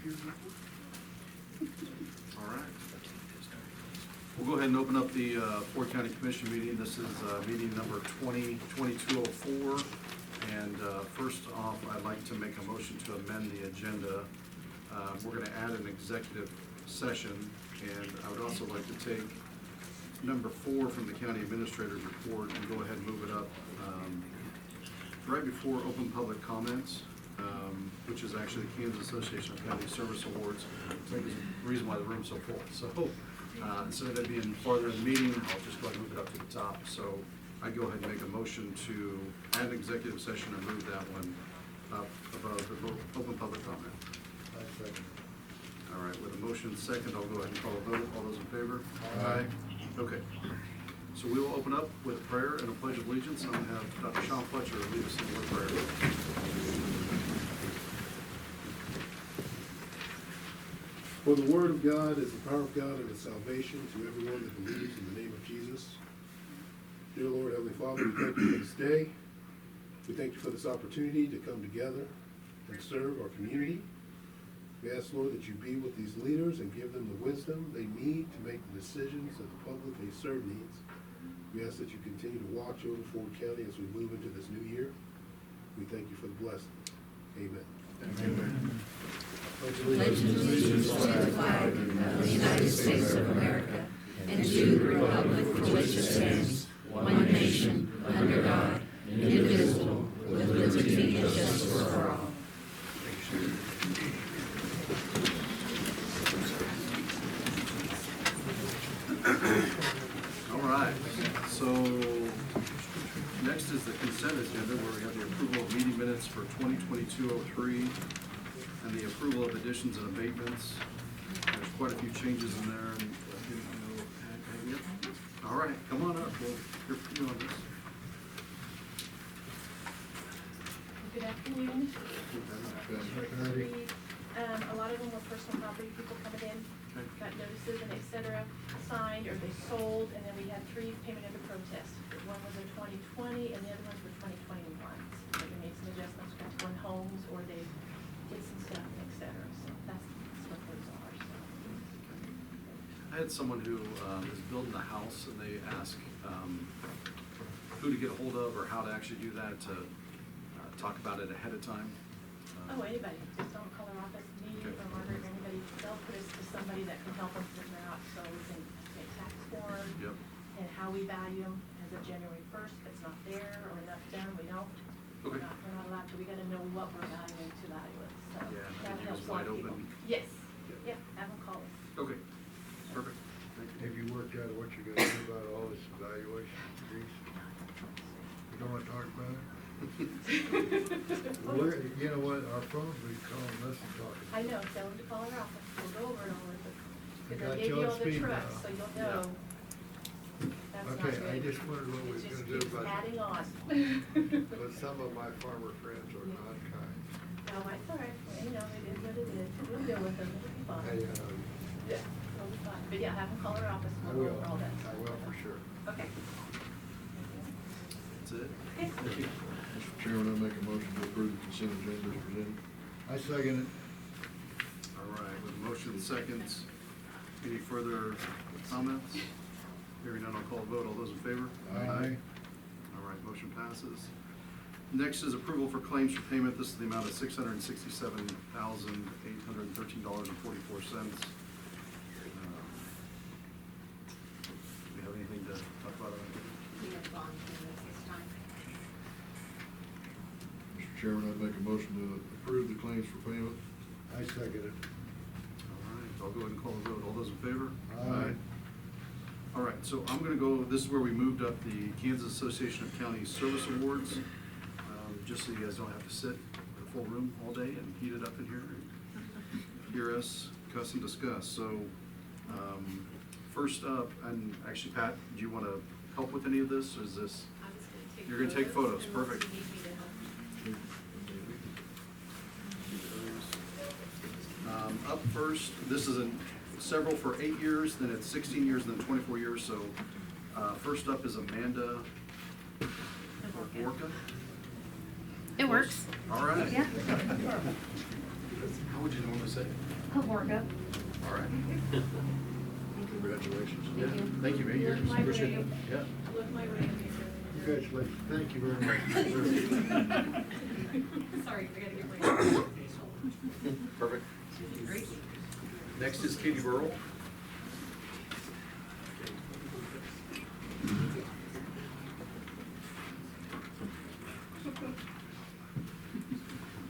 All right. We'll go ahead and open up the Ford County Commission meeting. This is meeting number 2022-04. And first off, I'd like to make a motion to amend the agenda. We're going to add an executive session, and I would also like to take number 4 from the county administrator's report and go ahead and move it up right before open public comments, which is actually the Kansas Association of County Service Awards. I think it's the reason why the room's so full. So instead of it being farther in the meeting, I'll just go ahead and move it up to the top. So I'd go ahead and make a motion to add an executive session and move that one up above the open public comment. I second. All right, with a motion second, I'll go ahead and call a vote. All those in favor? Aye. Okay. So we will open up with a prayer and a pledge of allegiance. I'm going to have Dr. Sean Fletcher lead us in the word prayer. For the word of God is the power of God and the salvation to everyone that believes in the name of Jesus. Dear Lord, Heavenly Father, we thank you for this day. We thank you for this opportunity to come together and serve our community. We ask, Lord, that you be with these leaders and give them the wisdom they need to make the decisions that the public they serve needs. We ask that you continue to watch over Ford County as we move into this new year. We thank you for the blessing. Amen. Amen. Pledge allegiance to the flag of the United States of America and to the republic for which it stands, one nation, under God, indivisible, with liberty and justice for all. All right. So next is the consent agenda, where we have the approval of meeting minutes for 2022-03 and the approval of additions and abatements. There's quite a few changes in there. And all right, come on up. We'll hear from you on this. Good afternoon. A lot of them were personal property, people coming in, got notices and et cetera, signed or they sold, and then we had 3 payment under protest. One was in 2020 and the other ones were 2021. So they made some adjustments to one homes or they did some stuff, et cetera. So that's what those are, so. I had someone who is building a house, and they ask who to get a hold of or how to actually do that to talk about it ahead of time. Oh, anybody, just don't call our office, me Okay. or Margaret or anybody, they'll put us to somebody that can help them figure out, so we can make tax forms Yep. and how we value them as of January 1st. If it's not there or enough done, we don't. Okay. We're not allowed to, we gotta know what we're valuing to value it, so. Yeah, and I that think it was helps a lot wide of people. open. Yes, Yeah. yeah, have them call us. Okay. Perfect. Thank you. Have you worked out what you're gonna do about all this evaluation increase? You don't wanna talk about it? Well, you know what, our phones will be calling us and talking. I know, tell them to call our office, we'll go over it all with them. I Because got they gave you you on all the speed trucks, dial. so you'll Yeah. know. That's not Okay, good. I just wondered what we It was just gonna do keeps about it. adding on. But some of my farmer friends are not kind. No, it's all right, well, you know, it is what it is, we'll deal with them, it'll be fine. Yeah, it'll be fine, but yeah, have them call our office, I we'll go will, over all that. I will for sure. Okay. That's it. Okay. Thank you. Mr. Chairman, I make a motion to approve the consent agenda as presented. I second it. All right, with motion seconds, any further comments? Hearing none, I'll call a vote. All those in favor? Aye. All right, motion passes. Next is approval for claims for payment. This is the amount of $667,813.44. Do we have anything to talk about? We have gone through this time. Mr. Chairman, I make a motion to approve the claims for payment. I second it. All right, I'll go ahead and call the vote. All those in favor? Aye. All right, so I'm gonna go, this is where we moved up the Kansas Association of County Service Awards, just so you guys don't have to sit in a full room all day and heat it up in here and hear us cuss and discuss. So, first up, and actually Pat, do you wanna help with any of this, or is this? I was gonna take. You're gonna take photos, unless perfect. you need me to help. Up first, this is several for 8 years, then it's 16 years, then 24 years, so, first up is Amanda Orca. It works. All right. Yeah. How would you normally say? Kavorka. All right. Congratulations. Yeah, thank you, man. Look my Appreciate it. radio. Yeah. Look my radio. Congratulations, thank you very much. Sorry, I gotta get my. Perfect. Great. Next is Katie Burrell.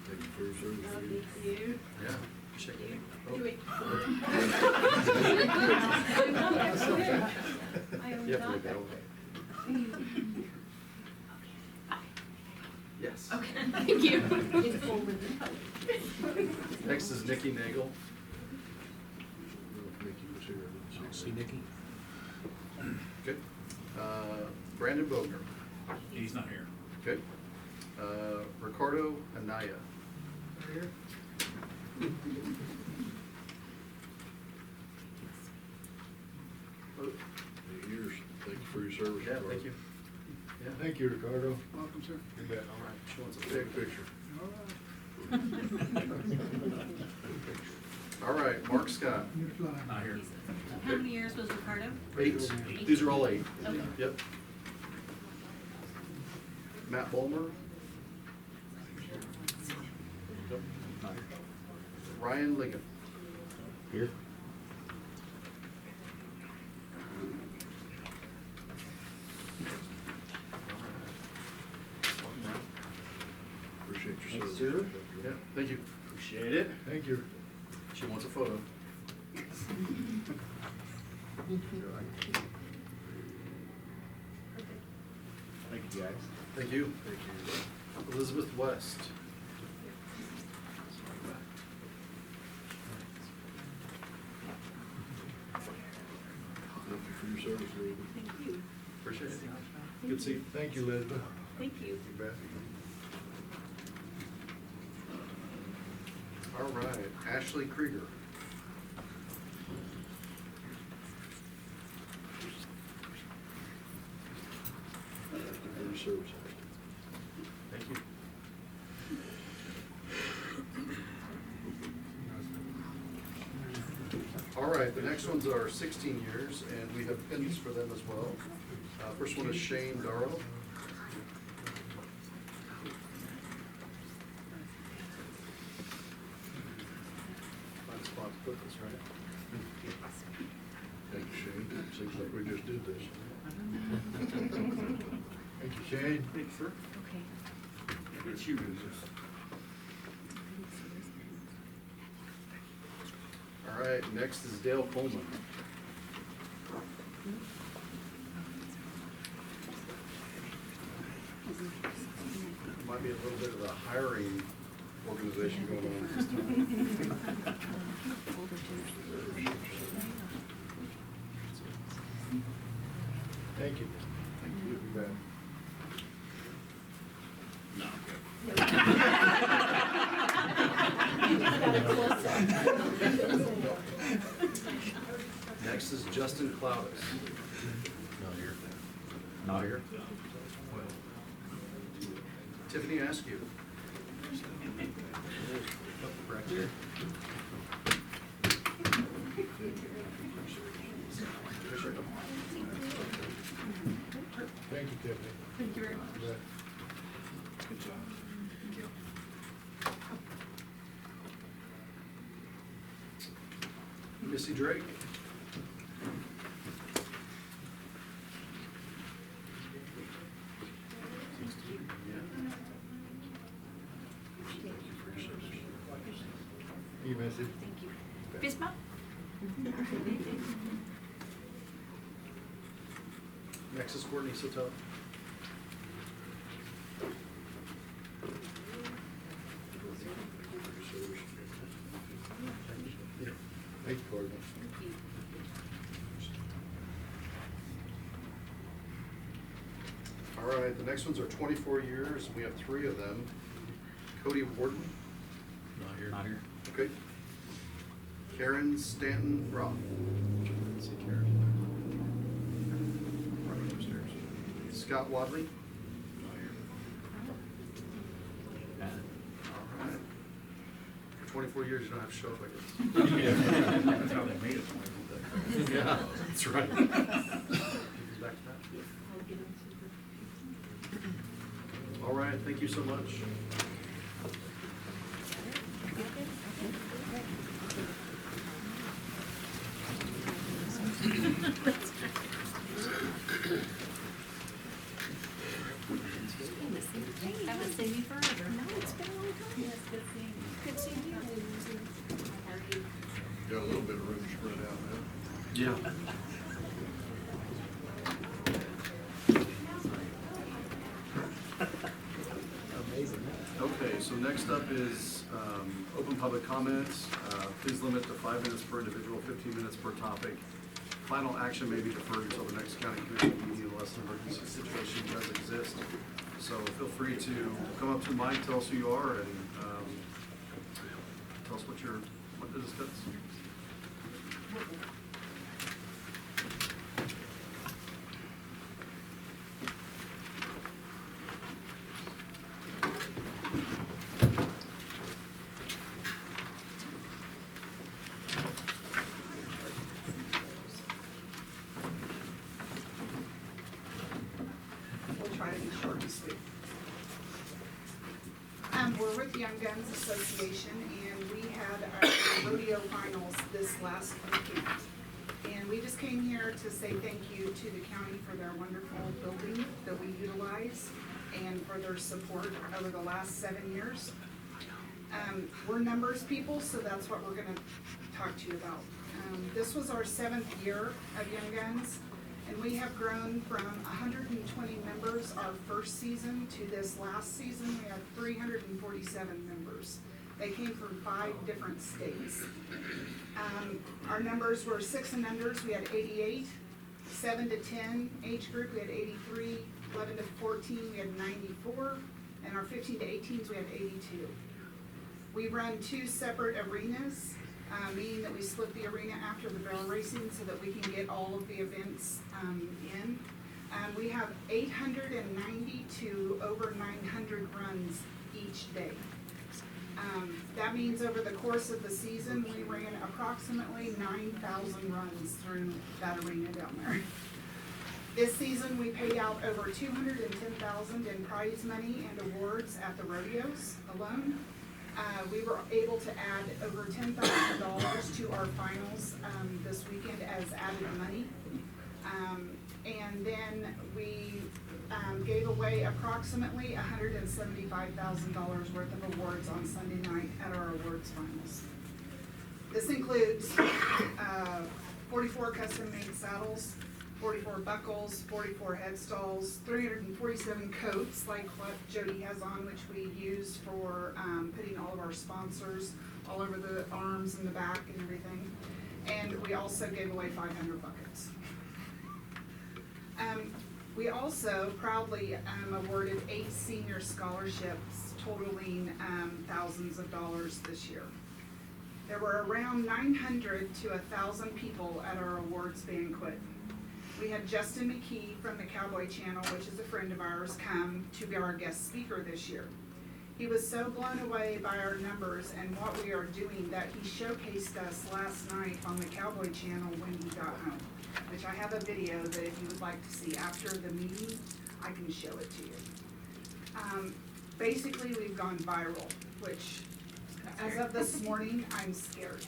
Thank you for your service. Thank you. Yeah. Shake it. Do it. I am You have to not look that that way. Yes. Okay, thank you. Next is Nikki Nagel. Mickey was here. I didn't See Nikki? Okay. Brandon Bogner. He's not here. Okay. Ricardo Anaya. Eight years. Thank you for your service. Yeah, Ricardo. thank you. Yeah. Thank you, Ricardo. Welcome, sir. You bet. All right. She wants a Take a picture. All right, Mark Scott. Not here. How many years was Ricardo? 8. These are all 8. Okay. Yep. Matt Bulmer. Not here. Ryan Ligon. Here. Appreciate your Thanks, service. sir. Yeah, thank you. Appreciate it. Thank you. She wants a photo. Thank you, guys. Thank you. Thank you. Elizabeth West. Thank you for your service, Lee. Thank you. Appreciate it. Good to see you. Thank you, Elizabeth. Thank you. You bet. All right, Ashley Krieger. Thank you for your service. Thank you. All right, the next ones are 16 years, and we have pins for them as well. First one is Shane Darrow. Find a spot to put this, right? Thank you, Shane. Seems like we just did this. Thank you, Shane. Thank you, sir. Okay. It's you, business. All right, next is Dale Coleman. Might be a little bit of a hiring organization going on this time. Thank you. Thank you. You bet. No, I'm good. Next is Justin Cloudis. Not here. Not here. Tiffany Askew. Right here. Thank you, Tiffany. Thank you very much. You bet. Good job. Missy Drake. You miss it. Thank you. Fist bump? Next is Courtney Sotelo. Thank you, Courtney. Thank you. All right, the next ones are 24 years. We have 3 of them. Cody Warden. Not here. Not here. Okay. Karen Stanton Roth. See Karen. Right upstairs. Scott Wadley. Not here. All right. 24 years, you don't have to show up, I guess. That's how they made it. Yeah, that's right. Back to back. We'll get into the- All right, thank you so much. Haven't seen you forever. No, it's been a long time. Yes, good seeing you. Good seeing you. How are you? Got a little bit of room spread out now. Yeah. Amazing. Okay, so next up is open public comments. Please limit to 5 minutes per individual, 15 minutes per topic. Final action may be deferred until the next county commission meeting unless an emergency situation does exist. So feel free to come up to the mic, tell us who you are, and tell us what to discuss. We'll try to be short and sweet. We're with Young Guns Association, and we had our rodeo finals this last weekend. And we just came here to say thank you to the county for their wonderful building that we utilize and for their support over the last 7 years. We're numbers people, so that's what we're gonna talk to you about. This was our 7th year of Young Guns, and we have grown from 120 members our first season to this last season, we have 347 members. They came from 5 different states. Our numbers were 6 and unders, we had 88, 7 to 10 age group, we had 83, 11 to 14, we had 94, and our 15 to 18s, we had 82. We run 2 separate arenas, meaning that we split the arena after the barrel racing so that we can get all of the events in. We have 890 to over 900 runs each day. That means over the course of the season, we ran approximately 9,000 runs through that arena down there. This season, we paid out over $210,000 in prize money and awards at the rodeos alone. We were able to add over $10,000 to our finals this weekend as added money. And then we gave away approximately $175,000 worth of awards on Sunday night at our awards finals. This includes 44 custom-made saddles, 44 buckles, 44 headstalls, 347 coats like what Jody has on, which we use for putting all of our sponsors all over the arms and the back and everything. And we also gave away 500 buckets. We also proudly awarded 8 senior scholarships totaling thousands of dollars this year. There were around 900 to 1,000 people at our awards banquet. We had Justin McKee from the Cowboy Channel, which is a friend of ours, come to be our guest speaker this year. He was so blown away by our numbers and what we are doing that he showcased us last night on the Cowboy Channel when he got home, which I have a video that if you would like to see after the meeting, I can show it to you. Basically, we've gone viral, which as of this morning, I'm scared.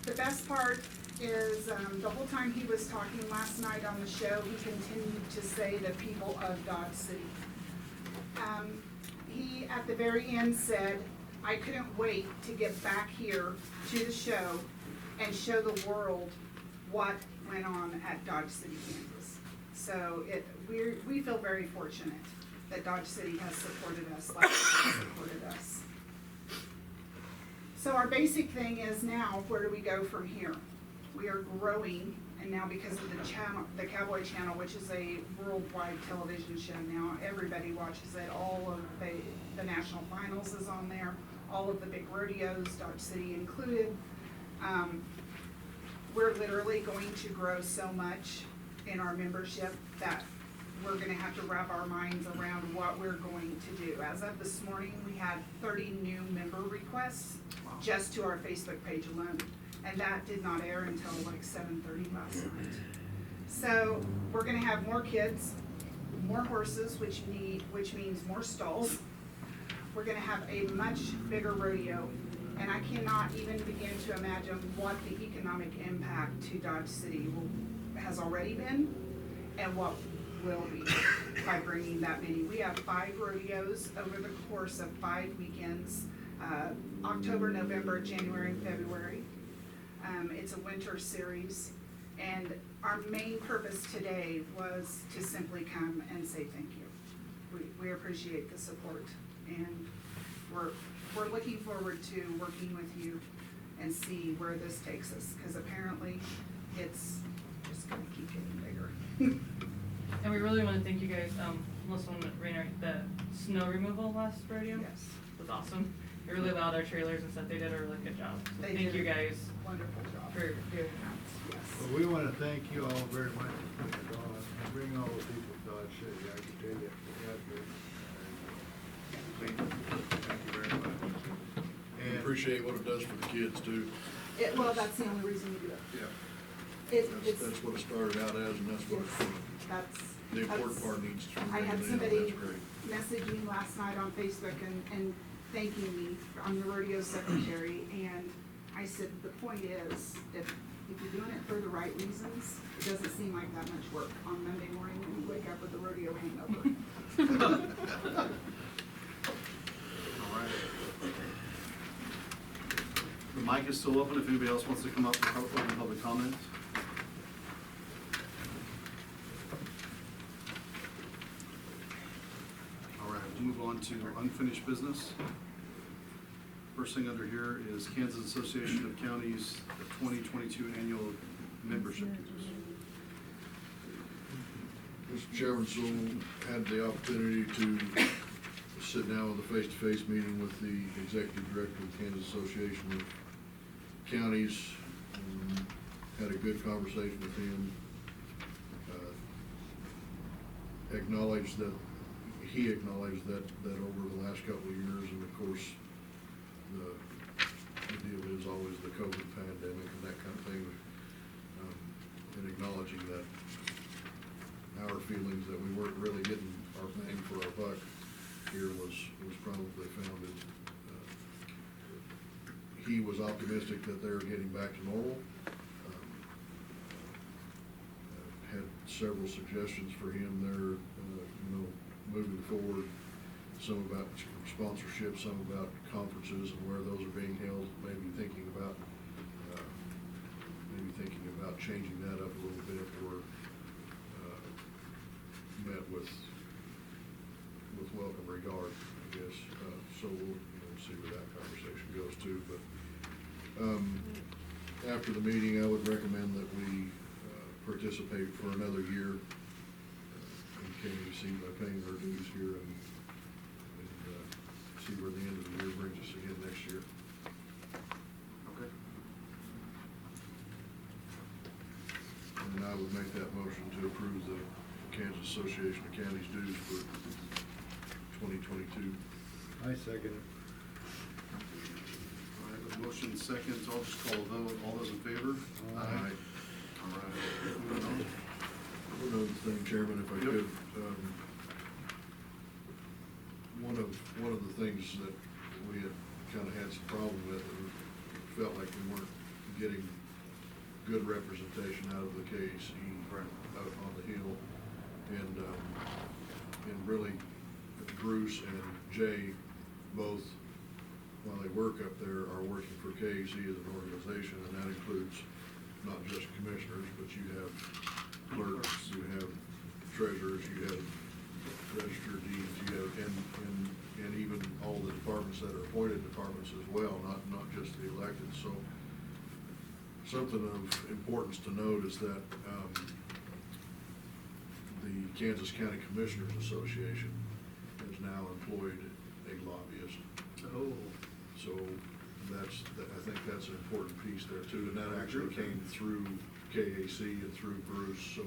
The best part is the whole time he was talking last night on the show, he continued to say the people of Dodge City. He, at the very end, said, I couldn't wait to get back here to the show and show the world what went on at Dodge City, Kansas. So we feel very fortunate that Dodge City has supported us like they have supported us. So our basic thing is now, where do we go from here? We are growing, and now because of the channel, the Cowboy Channel, which is a worldwide television show now, everybody watches it. All of the national finals is on there, all of the big rodeos, Dodge City included. We're literally going to grow so much in our membership that we're gonna have to wrap our minds around what we're going to do. As of this morning, we had 30 new member requests just to our Facebook page alone. And that did not air until like 7:30 last night. So we're gonna have more kids, more horses, which means more stalls. We're gonna have a much bigger rodeo, and I cannot even begin to imagine what the economic impact to Dodge City has already been and what will be by bringing that many. We have 5 rodeos over the course of 5 weekends, October, November, January, and February. It's a winter series, and our main purpose today was to simply come and say thank you. We appreciate the support, and we're looking forward to working with you and see where this takes us, because apparently it's just gonna keep getting bigger. And we really want to thank you guys, Melissa and Rainer, the snow removal last rodeo. Yes. Was awesome. It really allowed our trailers and stuff, they did a really good job. So They thank did you a guys Wonderful job. for doing that. Yes. Well, we wanna thank you all very much for putting it on, and bring all the people to Dodge City, I can tell you, thank you very much. We appreciate what it does for the kids too. Well, that's the only reason we do it. Yeah. That's what it started out as, and that's what, the important part needs to I had remain, somebody that's great. message me last night on Facebook and thanking me. I'm the rodeo secretary, and I said, the point is, if you're doing it for the right reasons, it doesn't seem like that much work on Monday morning when you wake up with a rodeo hangover. All right. The mic is still open if anybody else wants to come up and public comment. All right, we'll move on to unfinished business. First thing under here is Kansas Association of Counties 2022 annual membership dues. Mr. Chairman, so had the opportunity to sit down with a face-to-face meeting with the executive director of the Kansas Association of Counties. Had a good conversation with him. He acknowledged that over the last couple of years, and of course, the deal is always the COVID pandemic and that kind of thing, and acknowledging that our feelings that we weren't really getting our bang for our buck here was probably founded. He was optimistic that they were getting back to normal. Had several suggestions for him there, moving forward, some about sponsorship, some about conferences and where those are being held, maybe thinking about changing that up a little bit, or met with welcome regard, I guess. So we'll see where that conversation goes too. But after the meeting, I would recommend that we participate for another year in KAC by paying our dues here, and see where the end of the year brings us again next year. Okay. And I would make that motion to approve the Kansas Association of Counties dues for 2022. I second it. All right, with motion second, I'll just call a vote. All those in favor? Aye. All right. Moving on. One other thing, Chairman, if I Yep. could, one of the things that we had kind of had some problem with, and we felt like we weren't getting good representation out of the KAC out on the Hill, and really Bruce and Jay both, while they work up there, are working for KAC as an organization, and that includes not just commissioners, but you have clerks, you have treasurers, you have register of deeds, you have, and even all the departments that are appointed departments as well, not just the elected. So something of importance to note is that the Kansas County Commissioners Association has now employed a lobbyist. Oh. So I think that's an important piece there too, and that actually came through KAC and through Bruce, so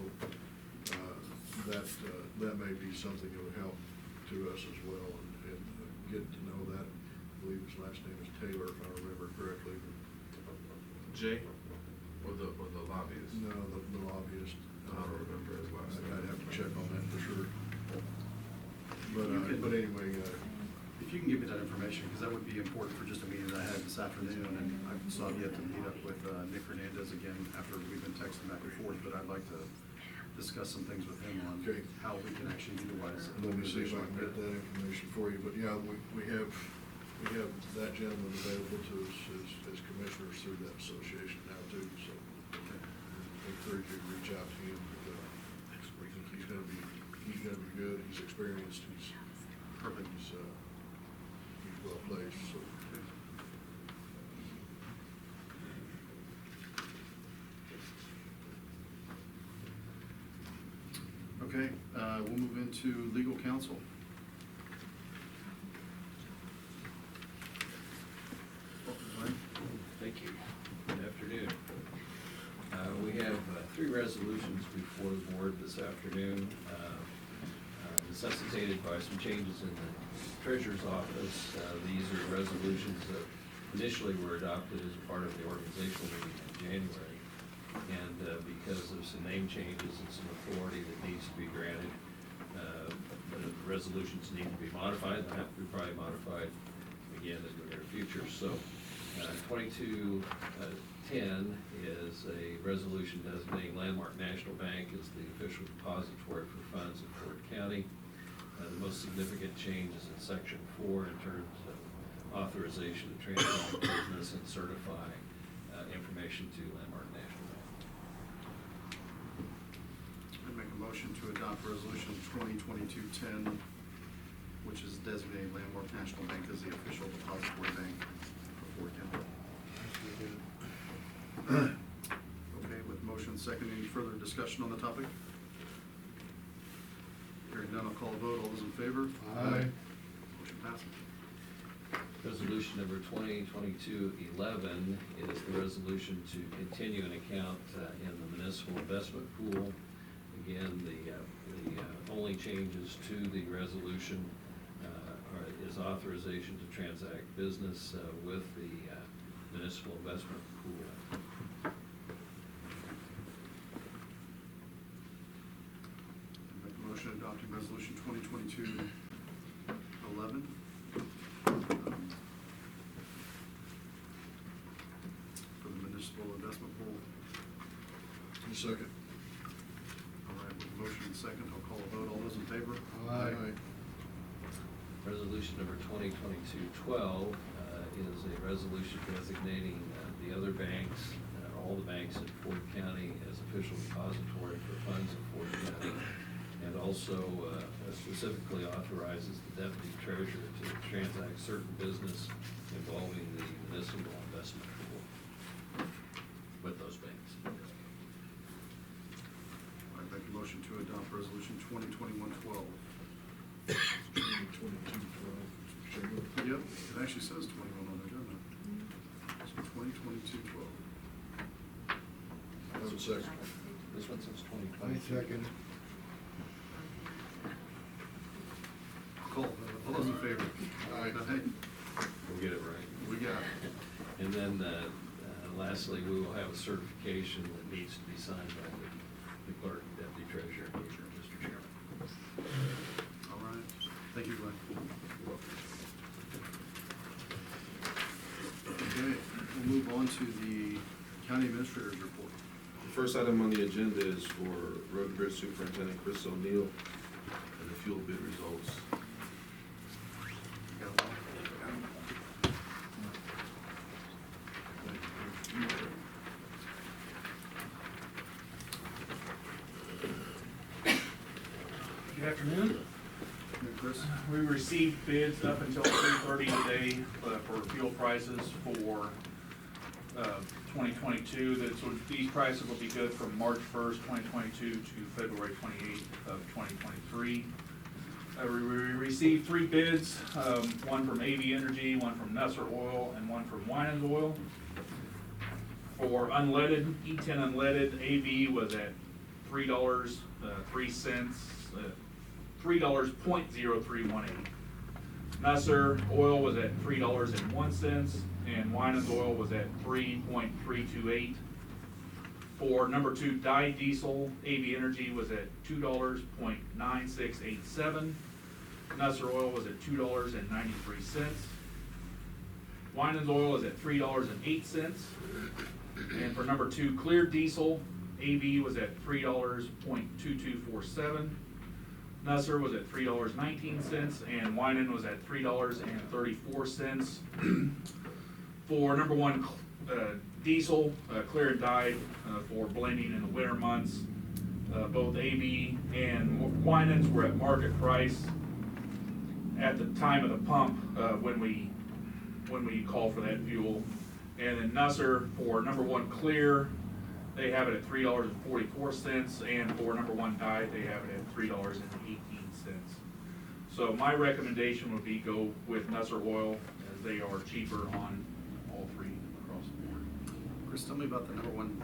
that may be something that would help to us as well, and get to know that. I believe his last name is Taylor, if I remember correctly. Jay, or the lobbyist? No, the lobbyist. I don't remember his last name. I'd have to check on that for sure. You can- But anyway, If you can give me that information, because that would be important for just a meeting that I had this afternoon, and I still have yet to meet up with Nick Hernandez again after we've been texting back and forth, but I'd like to discuss some things with him on Okay. how we can actually utilize it. let me see if I can get that information for you, but yeah, we have that gentleman available to us as commissioners through that association now too, so. I encourage you to reach out to him, because I think he's gonna be good, he's experienced, he's Perfect. he's well placed, so. Okay, we'll move into legal counsel. Glenn? Thank you. Good afternoon. We have three resolutions before the board this afternoon, necessitated by some changes in the treasurer's office. These are resolutions that initially were adopted as part of the organizational meeting in January. And because of some name changes and some authority that needs to be granted, the resolutions need to be modified, and have to be probably modified again in the near future. So 2210 is a resolution designating Landmark National Bank as the official depository for funds in Ford County. The most significant change is in section 4 in terms of authorization to transact business and certify information to Landmark National Bank. I'd make a motion to adopt resolution 2022-10, which is designating Landmark National Bank as the official depository bank for Ford County. Okay, with motion second, any further discussion on the topic? Hearing none, I'll call a vote. All those in favor? Aye. Motion passes. Resolution number 2022-11 is the resolution to continue an account in the municipal investment pool. Again, the only changes to the resolution is authorization to transact business with the municipal investment pool. Make a motion adopting resolution 2022-11. For the municipal investment pool. Second. All right, with motion and second, I'll call a vote. All those in favor? Aye. Resolution number 2022-12 is a resolution designating the other banks, all the banks in Ford County as official depository for funds in Ford County, and also specifically authorizes the deputy treasurer to transact certain business involving the municipal investment pool with those banks. I'd make a motion to adopt resolution 2021-12. 2212. Yep, it actually says 21 on there, doesn't it? So 2022-12. Have a second. This one says 2020. I second. Call, all those in favor? Aye. We'll get it right. We got it. And then lastly, we will have a certification that needs to be signed by the clerk, deputy treasurer, and Mr. Chairman. All right, thank you, Glenn. Okay, we'll move on to the county administrator's report. The first item on the agenda is for Road and Bridge Superintendent Chris O'Neill and the fuel bid results. You got it? Good afternoon. Hey, Chris? We received bids up until 3:30 today for fuel prices for 2022. These prices will be good from March 1st, 2022 to February 28th of 2023. We received three bids, one from AV Energy, one from Nusser Oil, and one from Winans Oil. For unleaded, E10 unleaded, AV was at $3.03, $3.0318. Nusser Oil was at $3.01, and Winans Oil was at 3.328. For number 2 dyed diesel, AV Energy was at $2.9687. Nusser Oil was at $2.93. Winans Oil is at $3.08. And for number 2 clear diesel, AV was at $3.2247. Nusser was at $3.19, and Winan was at $3.34. For number 1 diesel, clear and dyed for blending in the winter months, both AV and Winans were at market price at the time of the pump when we call for that fuel. And then Nusser for number 1 clear, they have it at $3.44, and for number 1 dyed, they have it at $3.18. So my recommendation would be go with Nusser Oil, as they are cheaper on all 3 across the board. Chris, tell me about the number 1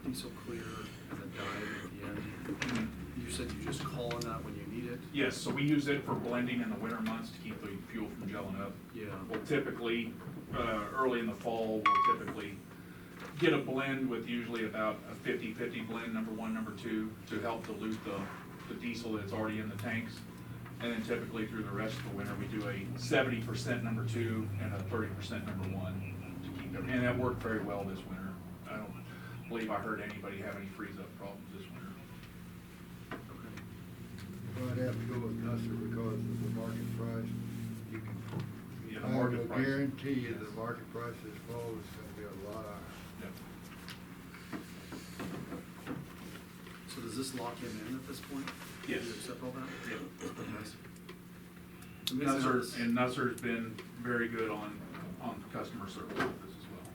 diesel clear and the dyed at the end. You said you just call on that when you need it? Yes, so we use it for blending in the winter months to keep the fuel from gelling up. Yeah. We'll typically, early in the fall, we'll typically get a blend with usually about a 50-50 blend, number 1, number 2, to help dilute the diesel that's already in the tanks. And then typically through the rest of the winter, we do a 70% number 2 and a 30% number 1 to keep them. And that worked very well this winter. I don't believe I heard anybody have any freeze-up problems this winter. I'd have to go with Nusser because of the market price. You can, Yeah, the I market will price. guarantee you the market price this fall is gonna be a lot higher. Yep. So does this lock him in at this point? Yes. Do you accept all that? Yep. Nice. Amazing how this- Nusser's been very good on customer service with this as well.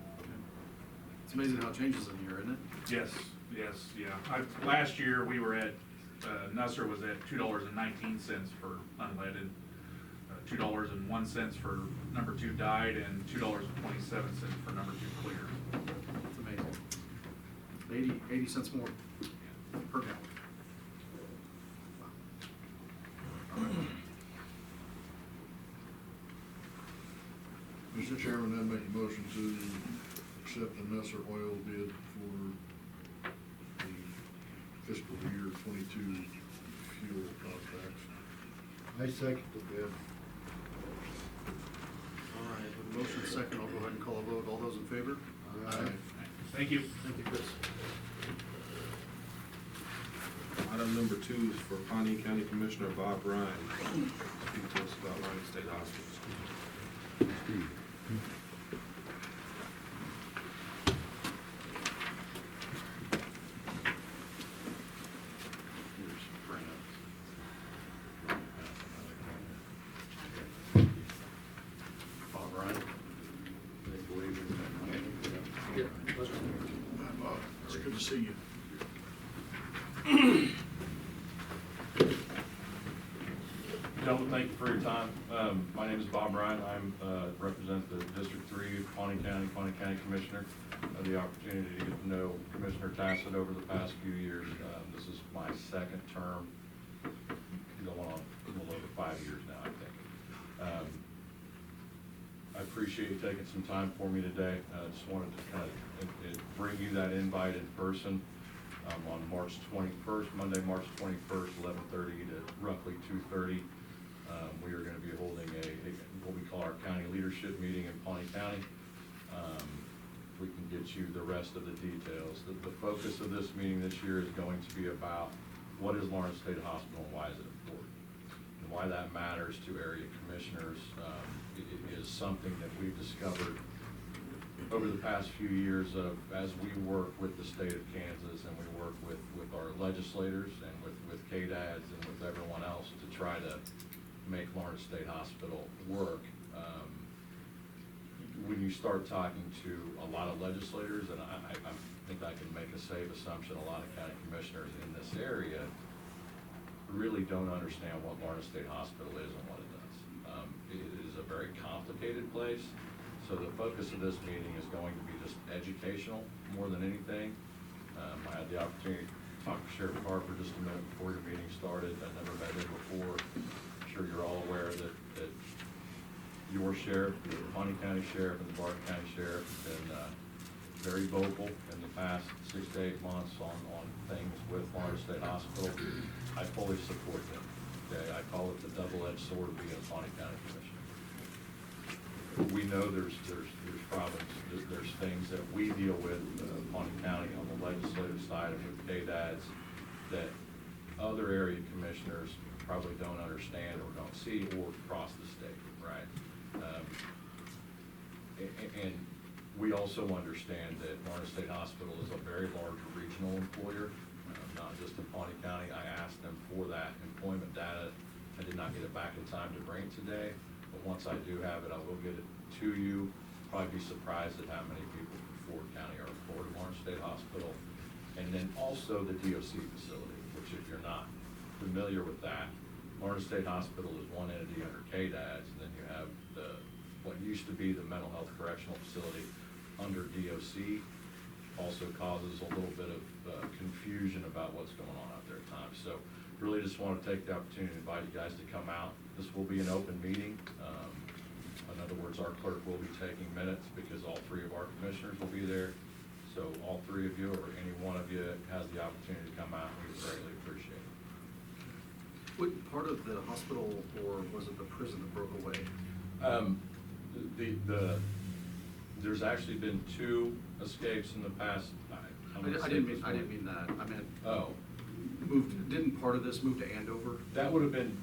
It's amazing how it changes in here, isn't it? Yes, yeah. Last year, we were at, Nusser was at $2.19 for unleaded, $2.01 for number 2 dyed, and $2.27 for number 2 clear. It's amazing. 80 cents more per gallon. Mr. Chairman, I'd make a motion to accept the Nusser Oil bid for the fiscal year 22 fuel contracts. I second the bid. All right, with a motion second, I'll go ahead and call a vote. All those in favor? Aye. Thank you. Thank you, Chris. Item number 2 is for Pawnee County Commissioner Bob Ryan. Speak to us about Lyon State Hospital. Here's Brandon. Bob Ryan. Hi, Bob. It's good to see you. Gentlemen, thank you for your time. My name is Bob Ryan. I represent the District 3 of Pawnee County Commissioner. I had the opportunity to get to know Commissioner Tassett over the past few years. This is my second term, going on a little over 5 years now, I think. I appreciate you taking some time for me today. I just wanted to kind of bring you that invite in person. On March 21st, Monday, March 21st, 11:30 to roughly 2:30. We are going to be holding what we call our county leadership meeting in Pawnee County. We can get you the rest of the details. The focus of this meeting this year is going to be about what is Lawrence State Hospital and why is it important? And why that matters to area commissioners it is something that we've discovered over the past few years as we work with the state of Kansas and we work with our legislators and with KDADs and with everyone else to try to make Lawrence State Hospital work. When you start talking to a lot of legislators, and I think I can make a safe assumption, a lot of county commissioners in this area really don't understand what Lawrence State Hospital is and what it does. It is a very complicated place. So the focus of this meeting is going to be just educational more than anything. I had the opportunity talk to Sheriff Harper just a minute before your meeting started. I never met him before. I'm sure you're all aware that your sheriff, the Pawnee County Sheriff and the Barton County Sheriff have been very vocal in the past 6 to 8 months on things with Florida State Hospital. I fully support them. Okay, I call it the double-edged sword being a Pawnee County Commissioner. We know there's problems, there's things that we deal with, Pawnee County on the legislative side and with KDADs that other area commissioners probably don't understand or don't see or across the state, right? And we also understand that Florida State Hospital is a very large regional employer, not just in Pawnee County. I asked them for that employment data. I did not get it back in time to bring today, but once I do have it, I will get it to you. Probably be surprised at how many people from Ford County are employed at Florida State Hospital. And then also the DOC facility, which if you're not familiar with that, Florida State Hospital is one entity under KDADS, and then you have what used to be the mental health correctional facility under DOC. Also causes a little bit of confusion about what's going on out there at times. So really just want to take the opportunity to invite you guys to come out. This will be an open meeting. In other words, our clerk will be taking minutes because all three of our commissioners will be there. So all three of you or any one of you has the opportunity to come out, we would greatly appreciate it. What part of the hospital, or was it the prison that broke away? There's actually been 2 escapes in the past. I didn't mean that. I meant. Oh. Didn't part of this move to Andover? That would have been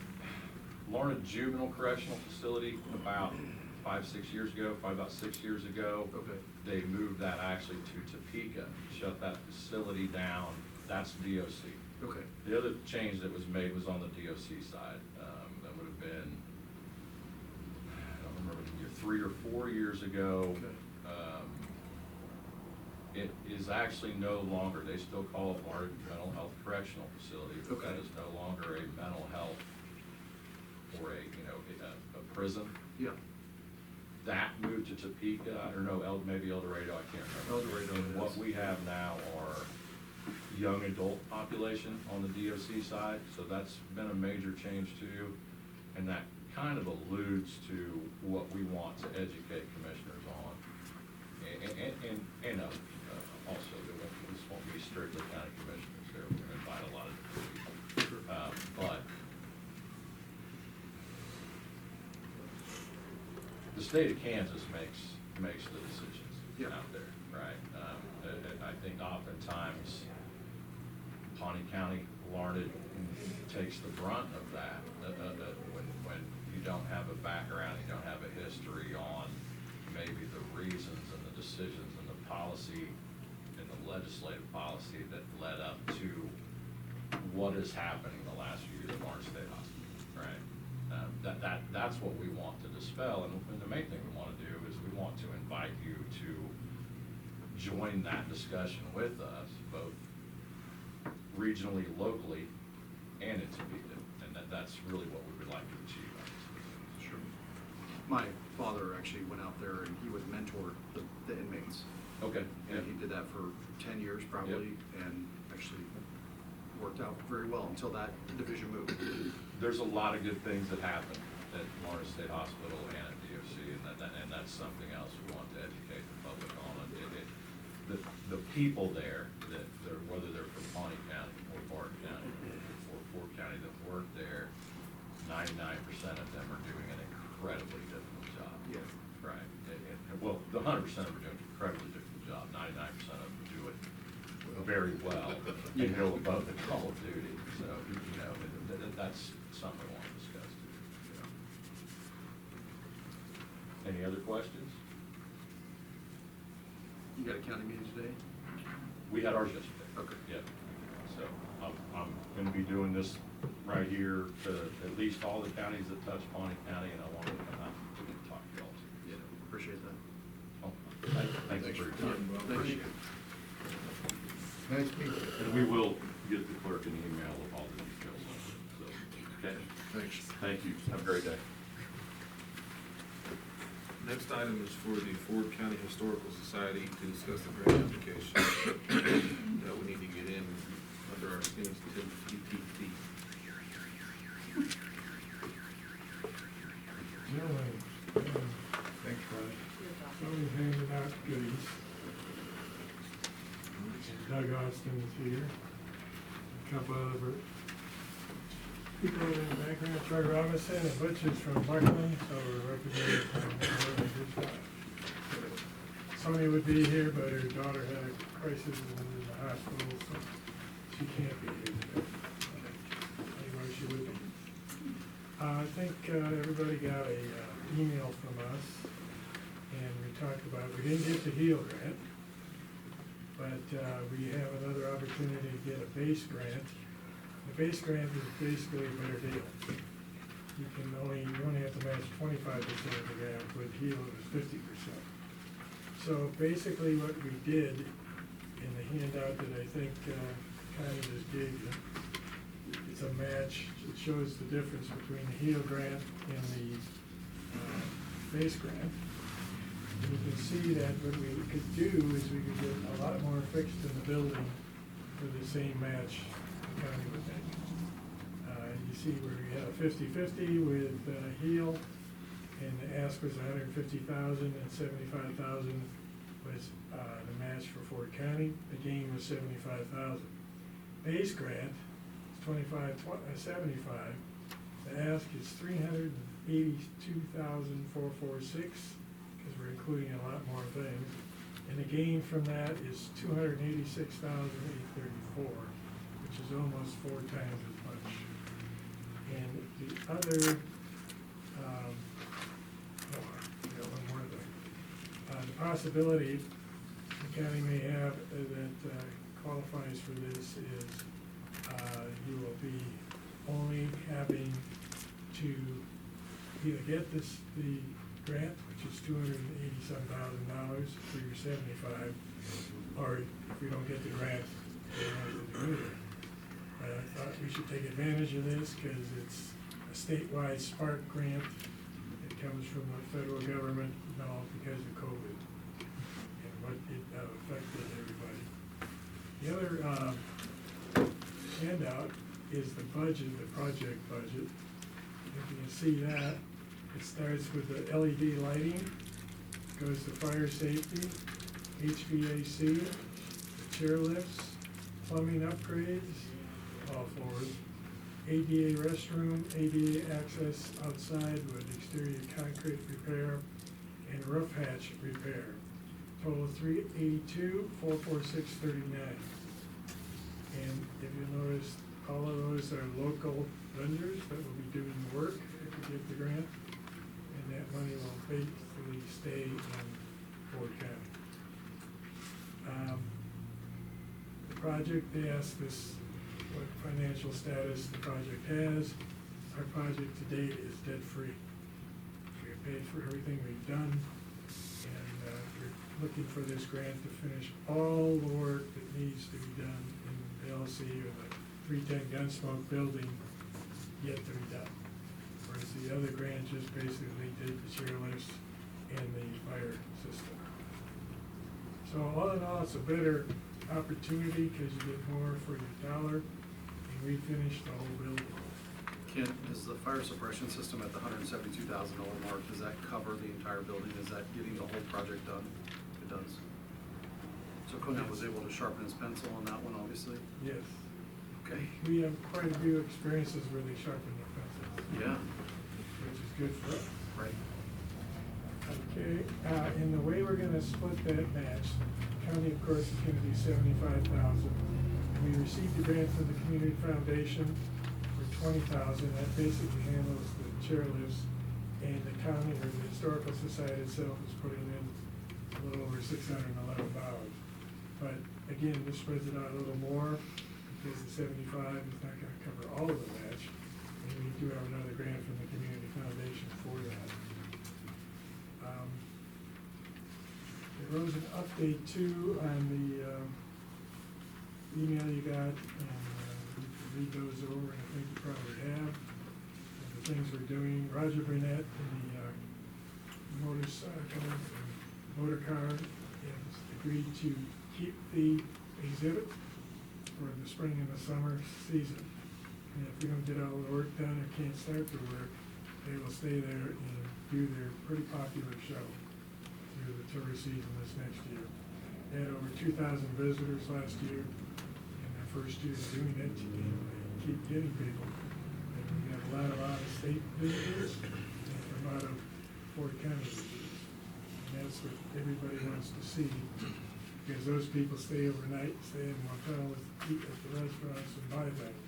Lorna Juvenile Correctional Facility about 5-6 years ago, probably about 6 years ago. Okay. They moved that actually to Topeka, shut that facility down. That's DOC. Okay. The other change that was made was on the DOC side. That would have been, I don't remember the year, 3 or 4 years ago. Okay. It is actually no longer, they still call it our mental health correctional facility, but Okay. that is no longer a mental health or a prison. Yeah. That moved to Topeka, or no, maybe El Dorado, I can't remember. El Dorado And it what is. we have now are young adult population on the DOC side, so that's been a major change too. And that kind of alludes to what we want to educate commissioners on. And also, this won't be strictly county commissioners there, we're gonna invite a lot of different people. But the state of Kansas makes the decisions out there, right? I think oftentimes Pawnee County, Larned takes the brunt of that, when you don't have a background, you don't have a history on maybe the reasons and the decisions and the policy and the legislative policy that led up to what is happening the last few years at Lawrence State Hospital, right? That's what we want to dispel, and the main thing we want to do is we want to invite you to join that discussion with us, both regionally, locally, and in Topeka, and that's really what we would like to achieve on this visit. Sure. My father actually went out there and he would mentor the inmates. Okay. And he did that for 10 years probably, and actually worked out very well until that division moved. There's a lot of good things that happen at Lawrence State Hospital and at DOC, and that's something else we want to educate the public on. The people there, whether they're from Pawnee County or Barton County or Ford County that work there, 99% of them are doing an incredibly difficult job. Yeah. Right. Well, the 100% of them are doing an incredibly difficult job. 99% of them do it very well and go above the call of duty. So, that's something I want to discuss too. Any other questions? You got a county meeting today? We had ours yesterday. Okay. Yeah. So I'm gonna be doing this right here to at least all the counties that touch Pawnee County, and I want to come out and talk to y'all too. Yeah, appreciate that. Oh, thank you for your time. Thank you. Nice meeting you. And we will get the clerk an email of all the details on it, so, okay? Thanks. Thank you. Have a great day. Next item is for the Ford County Historical Society to discuss the grant application that we need to get in. under our skins, Tim PTT. Thanks, Ron. So we handed out goodies. Doug Austin is here. A couple other people in the background, Troy Robinson and Butch is from Buckland, so we're representing from Sonia would be here, but her daughter had a crisis and was in the hospital, so she can't be here today. Anyway, she would be. I think everybody got a email from us, and we talked about, we didn't get the HEAL grant, but we have another opportunity to get a base grant. The base grant is basically a better deal. You only have to match 25% of the grant, with HEAL it was 50%. So basically what we did in the handout that I think Connie just gave you, it's a match. It shows the difference between the HEAL grant and the base grant. And you can see that what we could do is we could get a lot more fixed in the building for the same match the county would make. You see where we had a 50-50 with HEAL, and the ask was $150,000 and $75,000 was the match for Ford County. The gain was $75,000. Base grant is $75. The ask is $382,446 because we're including a lot more things, and the gain from that is $286,834, which is almost 4 times as much. And the other, one more thing. The possibility the county may have that qualifies for this is you will be only having to either get the grant, which is $287,000 for your 75, or if we don't get the grant, you don't have to do anything. But I thought we should take advantage of this because it's a statewide Spark grant. It comes from the federal government, now because of COVID and what it affected everybody. The other handout is the budget, the project budget. If you can see that, it starts with the LED lighting, goes to fire safety, HVAC, chair lifts, plumbing upgrades, all floors, ADA restroom, ADA access outside with exterior concrete repair, and roof hatch repair. Total $382,446.39. And if you notice, all of those are local vendors that will be doing the work if we get the grant, and that money will basically stay in Ford County. The project, they asked us what financial status the project has. Our project to date is debt-free. We have paid for everything we've done, and we're looking for this grant to finish all the work that needs to be done in the LC or the 310 Gunsmoke building yet to be done. Whereas the other grant just basically did the chairlifts and the fire system. So all in all, it's a better opportunity because you get more for your dollar, and we finished the whole building. Kent, is the fire suppression system at the $172,000 mark, does that cover the entire building? Is that getting the whole project done? It does. So Conant was able to sharpen his pencil on that one, obviously? Yes. Okay. We have quite a few experiences where they sharpen their pencils. Yeah. Which is good for us. Right. Okay, and the way we're gonna split that match, county, of course, is gonna do $75,000. We received a grant from the Community Foundation for $20,000. That basically handles the chairlifts, and the county, or the Historical Society itself, is putting in a little over $611. But again, this spreads it out a little more because the 75 is not gonna cover all of the match, and we do have another grant from the Community Foundation for that. There was an update too on the email you got, and you can read those over, and I think you probably have. And the things we're doing, Roger Burnett in the motor car has agreed to keep the exhibit for the spring and the summer season. And if we don't get all the work done or can't start the work, they will stay there and do their pretty popular show through the tourist season this next year. They had over 2,000 visitors last year in their first year doing it, and they keep getting people. And we have a lot of out-of-state visitors and from out of Ford County visitors. And that's what everybody wants to see, because those people stay overnight, stay in motels, eat at the restaurants, and buy things.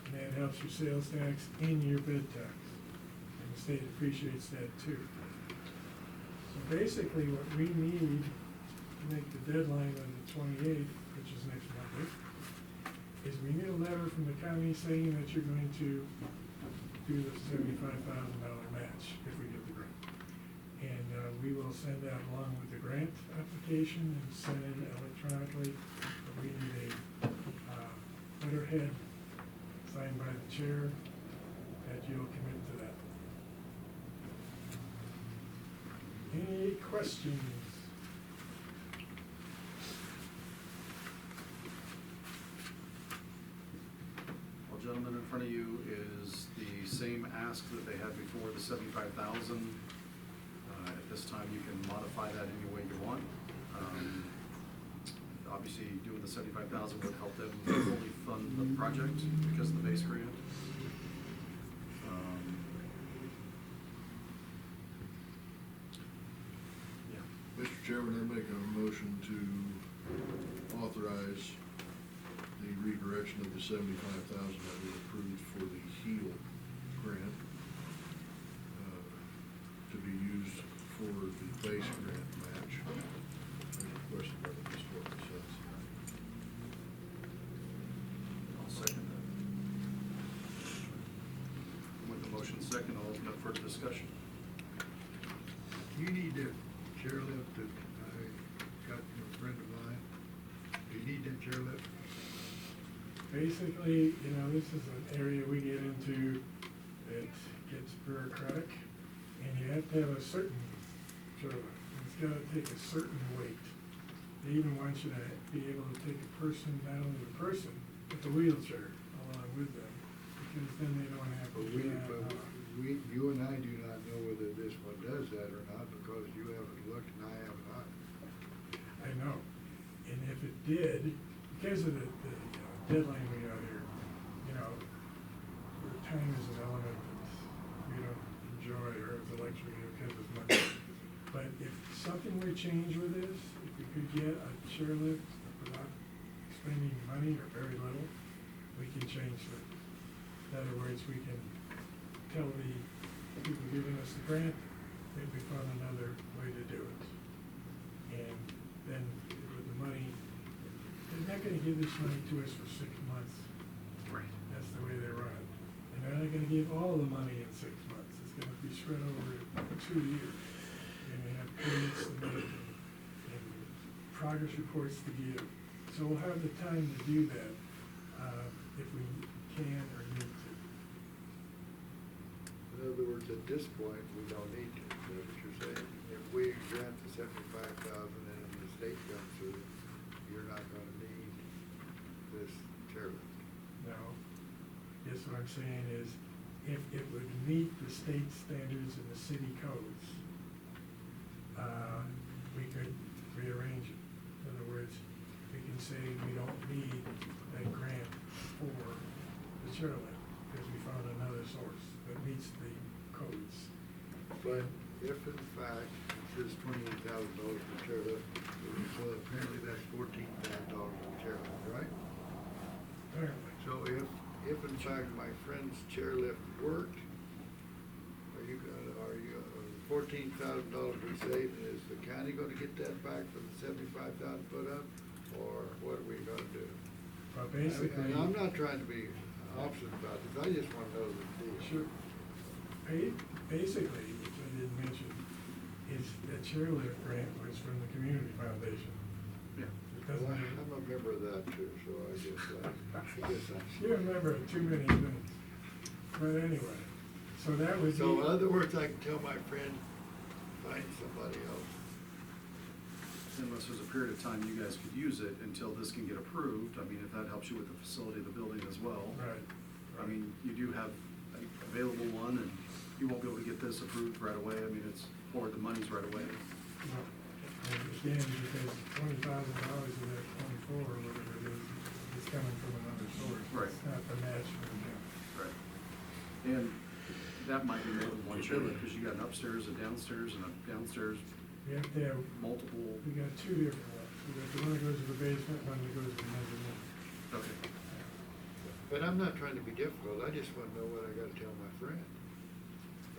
And that helps your sales tax and your bid tax. And the state appreciates that too. So basically, what we need to make the deadline on the 28th, which is next Monday, is we need a letter from the county saying that you're going to do the $75,000 match if we get the grant. And we will send that along with the grant application and send it electronically. But we need a letterhead signed by the chair that you'll commit to that. Any questions? Well, gentlemen, in front of you is the same ask that they had before, the 75,000. At this time, you can modify that any way you want. Obviously, doing the 75,000 would help them fully fund the project because of the base grant. Yeah. Mr. Chairman, I make a motion to authorize the redirection of the 75,000 that we approved for the HEAL grant to be used for the base grant match as requested by the Historical Society. I'll second that. With the motion second, I'll open up for discussion. You need that chairlift that I got from a friend of mine. Do you need that chairlift? Basically, you know, this is an area we get into that gets bureaucratic, and you have to have a certain chairlift. It's gotta take a certain weight. They even want you to be able to take a person, not only the person, but the wheelchair along with them, because then they don't have to. You and I do not know whether this one does that or not, because you haven't looked and I have not. I know, and if it did, because of the deadline we got here, you know, time is an element that we don't enjoy, or it's electric, because it's money. But if something were to change with this, if we could get a chairlift without spending money or very little, we can change it. In other words, we can tell the people giving us the grant that we found another way to do it. And then with the money, they're not gonna give this money to us for 6 months. Right. That's the way they run it. And they're not gonna give all the money in 6 months. It's gonna be spread over 2 years. And they have payments to make and progress reports to give. So we'll have the time to do that, if we can or need to. In other words, at this point, we don't need to, is that what you're saying? If we grant the 75,000 and the state comes through, you're not gonna need this chairlift. No. Yes, what I'm saying is, if it would meet the state standards and the city codes, we could rearrange it. In other words, we can say we don't need that grant for the chairlift, because we found another source that meets the codes. But if in fact it says $28,000 for chairlift, so apparently that's $14,000 for chairlift, right? Apparently. So if in fact my friend's chairlift worked, $14,000 we saved, is the county gonna get that back for the 75,000 put up, or what are we gonna do? Well, basically. And I'm not trying to be obstinate about this, I just wanna know the deal. Sure. Basically, which I didn't mention, is that chairlift grant was from the Community Foundation. Yeah. It Well, doesn't. I'm a member of that too, so I guess You remember too many things. But anyway, so that was. So in other words, I can tell my friend, find somebody else. And regardless, there's a period of time you guys could use it until this can get approved. I mean, if that helps you with the facility of the building as well. Right. I mean, you do have an available one, and you won't be able to get this approved right away. I mean, it's, or the money's right away. No, and again, because $20,000 of that 24 or whatever it is coming from another source. Right. It's not the match from the county. Right. And that might be more than one chiller, because you got an upstairs, a downstairs, and a downstairs, We have to have, multiple. we got two different ones. We got the one that goes to the basement, one that goes to the mezzanine. Okay. But I'm not trying to be difficult, I just wanna know what I gotta tell my friend.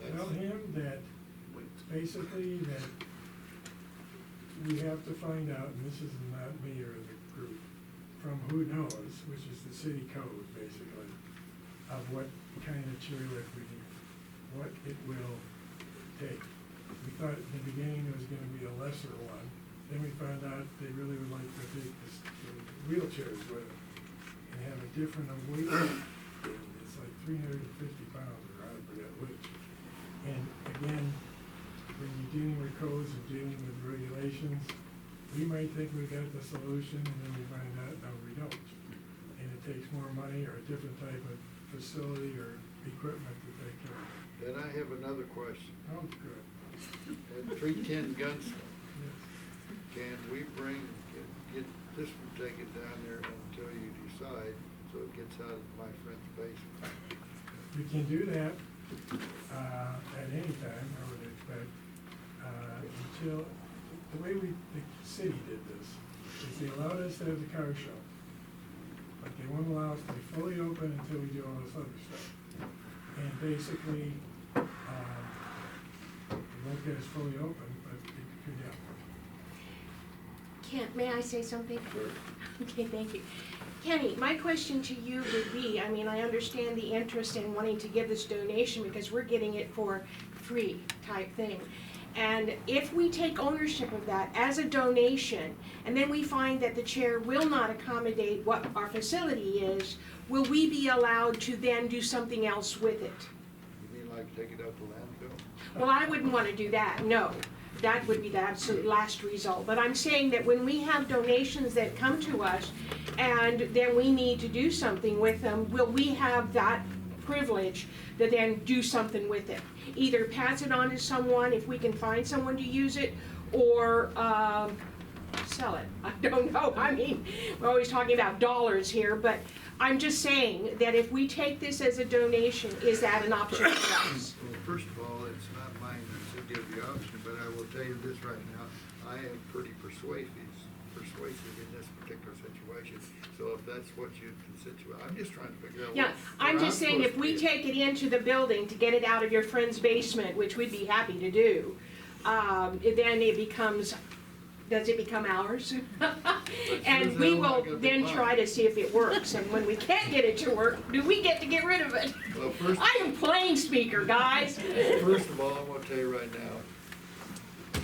Tell him that, basically, that we have to find out, and this is not me or the group, from who knows, which is the city code, basically, of what kind of chair lift we need, what it will take. We thought in the beginning it was gonna be a lesser one, then we found out they really would like to take the wheelchairs with them and have a different weight. It's like 350 pounds, or I forget which. And again, when you're dealing with codes and dealing with regulations, we might think we got the solution, and then we find out, no, we don't. And it takes more money or a different type of facility or equipment to take care of it. Then I have another question. Oh, good. At 310 Gunston, Yes. can we get this one taken down there until you decide, so it gets out of my friend's basement? We can do that, at any time, I would expect, until, the way the city did this, is they allowed us to have the car show. But they won't allow us to be fully open until we do all this other stuff. And basically, they won't get us fully open, but it could happen. Kent, may I say something? Okay, thank you. Kenny, my question to you would be, I mean, I understand the interest in wanting to give this donation because we're getting it for free type thing. And if we take ownership of that as a donation, and then we find that the chair will not accommodate what our facility is, will we be allowed to then do something else with it? You mean like take it out to landfill? Well, I wouldn't want to do that, no. That would be the absolute last result. But I'm saying that when we have donations that come to us, and then we need to do something with them, will we have that privilege to then do something with it? Either pass it on to someone, if we can find someone to use it, or sell it. I don't know, I mean, we're always talking about dollars here, but I'm just saying that if we take this as a donation, is that an option for us? Well, first of all, it's not mine to give the option, but I will tell you this right now, I am pretty persuasive in this particular situation. So if that's what you consider, I'm just trying to figure out Yeah, what I'm just saying, if we supposed to take it into the building to get it out of your friend's basement, which we'd be happy to do, then it becomes, does it become ours? And we will then try to see if it works, and when we can't get it to work, do we get to get rid of it? Well, first- I am plain speaker, guys. First of all, I'm gonna tell you right now,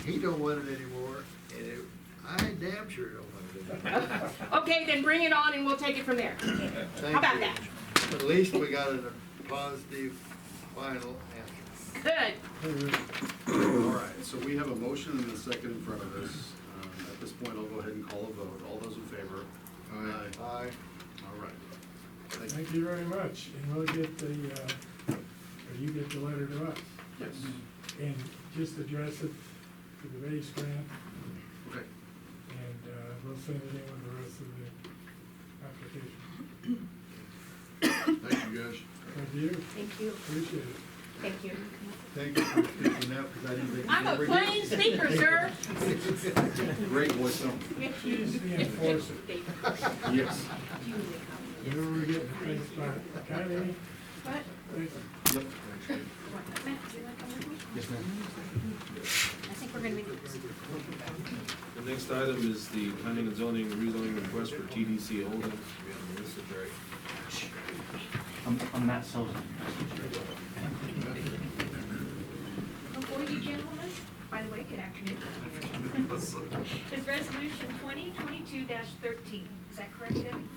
he don't want it anymore, and I damn sure don't want it anymore. Okay, then bring it on and we'll take it from there. Thank How about you. that? At least we got a positive final answer. Good. All right, so we have a motion and a second in front of us. At this point, I'll go ahead and call a vote. All those in favor? Aye. Aye. All right. Thank you very much, and we'll get the, or you get the letter to us. Yes. And just address it to the base grant, Okay. and we'll send it in with the rest of the application. Thank you, guys. Thank you, Thank you. appreciate it. Thank you. Thank you for speaking up, because I didn't think. I'm a plain speaker, sir. Great voice tone. She's the enforcer. Yes. You know, we're getting things by, Connie? What? Yep. Yes, ma'am. I think we're gonna be. The next item is the planning and zoning rezoning request for TDC Holdings. We have Melissa Drake. I'm Matt Sullivan. Before you gentlemen, by the way, good afternoon. It's resolution 2022-13, is that correct, Debbie?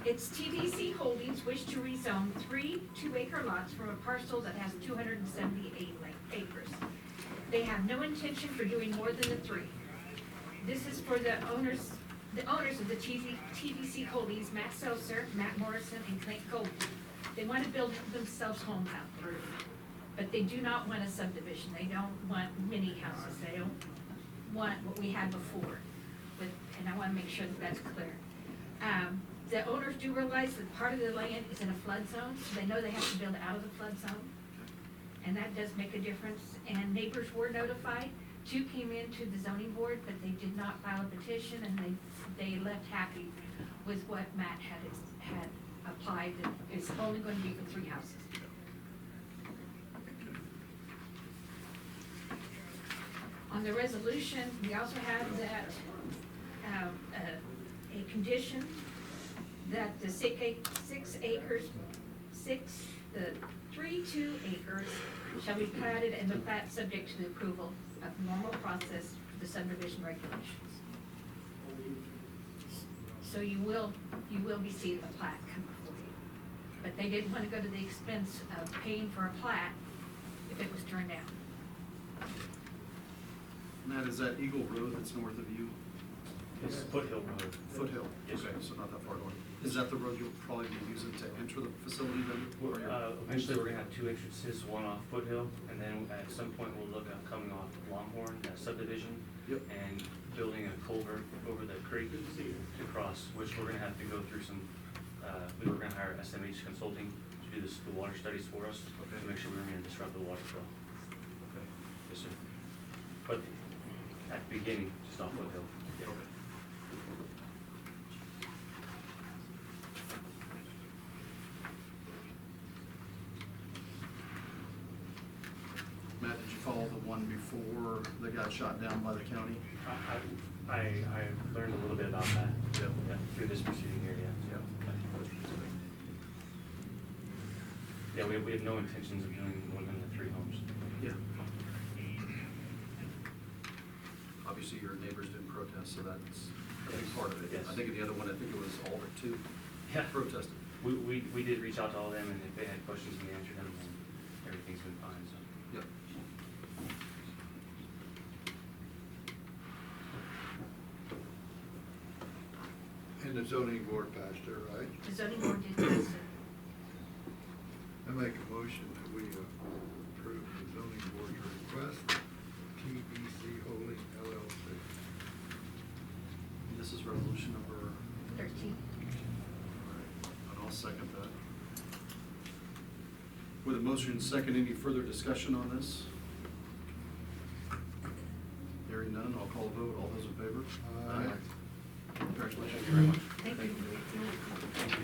It's TDC Holdings wish to rezone 3 2-acre lots from a parcel that has 278 acres. They have no intention for doing more than the 3. This is for the owners of the TVC Holdings, Matt Seltzer, Matt Morrison, and Clint Gold. They want to build themselves homes out there, but they do not want a subdivision. They don't want mini houses. They don't want what we had before. And I want to make sure that that's clear. The owners do realize that part of the land is in a flood zone, so they know they have to build out of the flood zone. And that does make a difference. And neighbors were notified. 2 came into the zoning board, but they did not file a petition, and they left happy with what Matt had applied. It's only going to be for 3 houses. On the resolution, we also have that, a condition that the 3 acres shall be platted and the plat subject to the approval of normal process for the subdivision regulations. So you will be seeing the plat come before you. But they didn't want to go to the expense of paying for a plat if it was turned down. Matt, is that Eagle Road that's north of you? It's Foothill Road. Foothill? Yes, Okay, sir. so not that far north. Is that the road you'll probably be using to enter the facility then? Or you're- Eventually, we're gonna have 2 entrances, one off Foothill, and then at some point, we'll look at coming off Longhorn, that subdivision. Yep. And building a culvert over the creek to cross, which we're gonna have to go through some, we were gonna hire SMH Consulting to do the water studies for us, to make sure we we're gonna disrupt the water flow. Okay. Yes, sir. But at the beginning, just off Foothill. Yeah. Okay. Matt, did you follow the one before that got shot down by the county? I learned a little bit about that. Yep. Yeah, through this proceeding here, yeah. Yeah, we have no intentions of doing one of the 3 homes. Yeah. Obviously, your neighbors didn't protest, so that's a big part of it. Yes. I think in the other one, I think it was Albert too, Yeah. protested. We did reach out to all of them, and if they had questions, we answered them, and everything's been fine, so. Yep. And the zoning board passed it, right? The zoning board did pass it. I make a motion that we approve the zoning board's request, TBC Holding LLC. This is resolution number, 13. and I'll second that. With a motion and second, any further discussion on this? Hearing none, I'll call a vote. All those in favor? Aye. Congratulations. Thank you very much. Thank you. Thank you.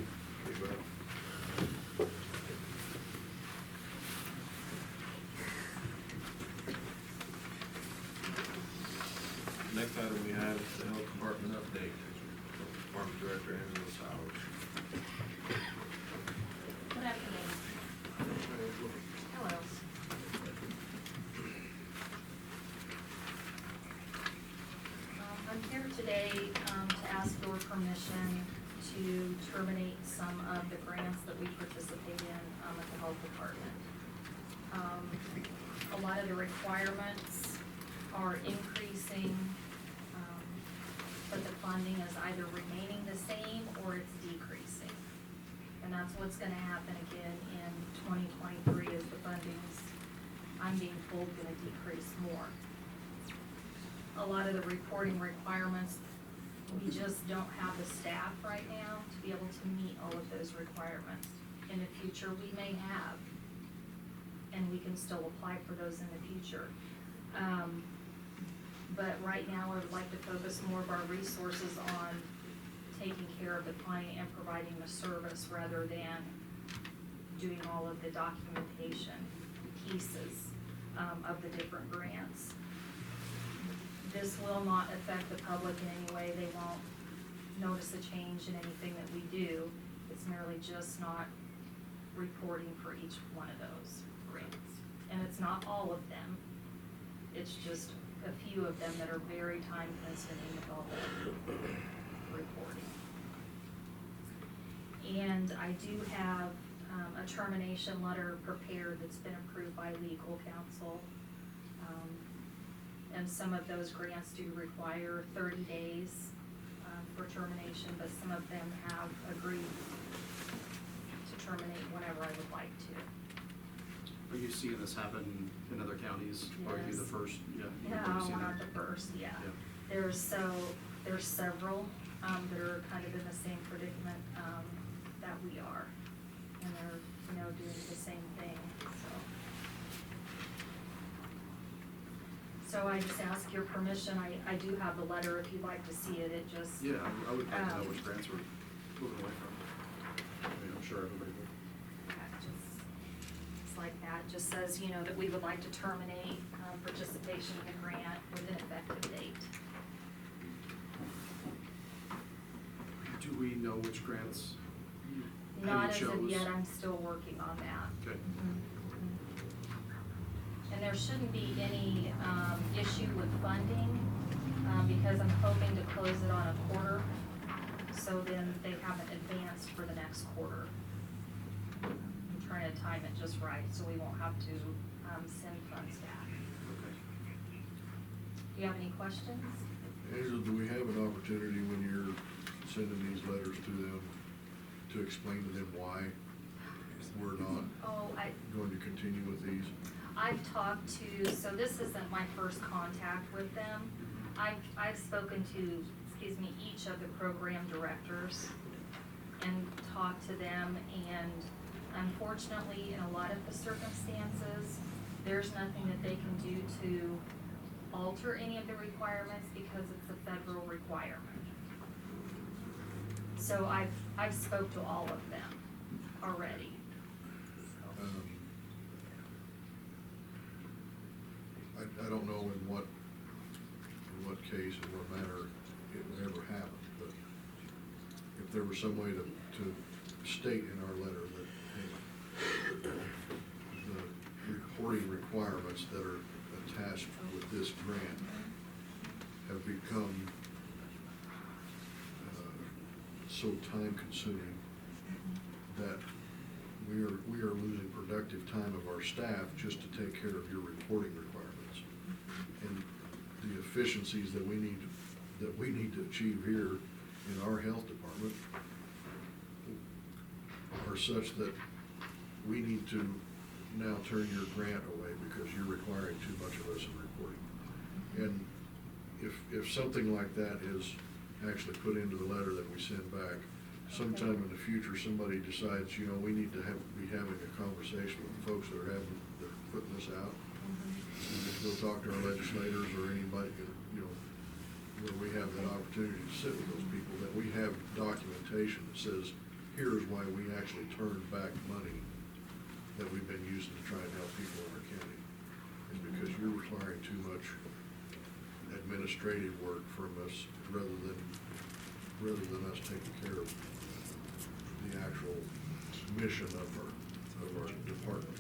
Next item we have is the health department update. Department Director Angela Sowers. Good afternoon. Hello. I'm here today to ask your permission to terminate some of the grants that we participate in at the health department. A lot of the requirements are increasing, but the funding is either remaining the same or it's decreasing. And that's what's gonna happen again in 2023 is the funding's, I'm being told, gonna decrease more. A lot of the reporting requirements, we just don't have the staff right now to be able to meet all of those requirements. In the future, we may have, and we can still apply for those in the future. But right now, I would like to focus more of our resources on taking care of the client and providing the service rather than doing all of the documentation pieces of the different grants. This will not affect the public in any way. They won't notice a change in anything that we do. It's merely just not reporting for each one of those grants. And it's not all of them. It's just a few of them that are very time consuming with all the reporting. And I do have a termination letter prepared that's been approved by legal counsel. and some of those grants do require 30 days for termination, but some of them have agreed to terminate whenever I would like to. Are you seeing this happen in other counties? Are you the Yes. first? Yeah. you've No, already seen we're not it. the first, yeah. Yeah. There's several, that are kind of in the same predicament, that we are. And they're, you know, doing the same thing, so. So I just ask your permission, I do have the letter if you'd like to see it, it just. Yeah, I would like to know Um, which grants we're moving away from. I mean, I'm sure everybody would. It's like that, just says, you know, that we would like to terminate, participation in the grant with an effective date. Do we know which grants? Not Have as you of chose? yet, I'm still working on that. Okay. And there shouldn't be any, issue with funding, because I'm hoping to close it on a quarter, so then they haven't advanced for the next quarter. I'm trying to time it just right, so we won't have to, send funds back. Okay. Do you have any questions? Angela, do we have an opportunity when you're sending these letters to them to explain to them why we're not Oh, going to continue with these? I've talked to, so this isn't my first contact with them. I've spoken to, each of the program directors and talked to them, and unfortunately, in a lot of the circumstances, there's nothing that they can do to alter any of the requirements because it's a federal requirement. So I've spoke to all of them already. I don't know in what case or what manner it would ever happen, but if there was some way to state in our letter that, hey, the reporting requirements that are attached with this grant have become so time-consuming that we are losing productive time of our staff just to take care of your reporting requirements. And the efficiencies that we need to achieve here in our health department are such that we need to now turn your grant away because you're requiring too much of us in reporting. And if something like that is actually put into the letter that we send back, sometime in the future, somebody decides, you know, we need to be having a conversation with the folks that are putting this out. We'll talk to our legislators or anybody, you know, where we have that opportunity to sit with those people, that we have documentation that says, here's why we actually turned back money that we've been using to try and help people in our county. It's because you're requiring too much administrative work from us rather than us taking care of the actual mission of our department.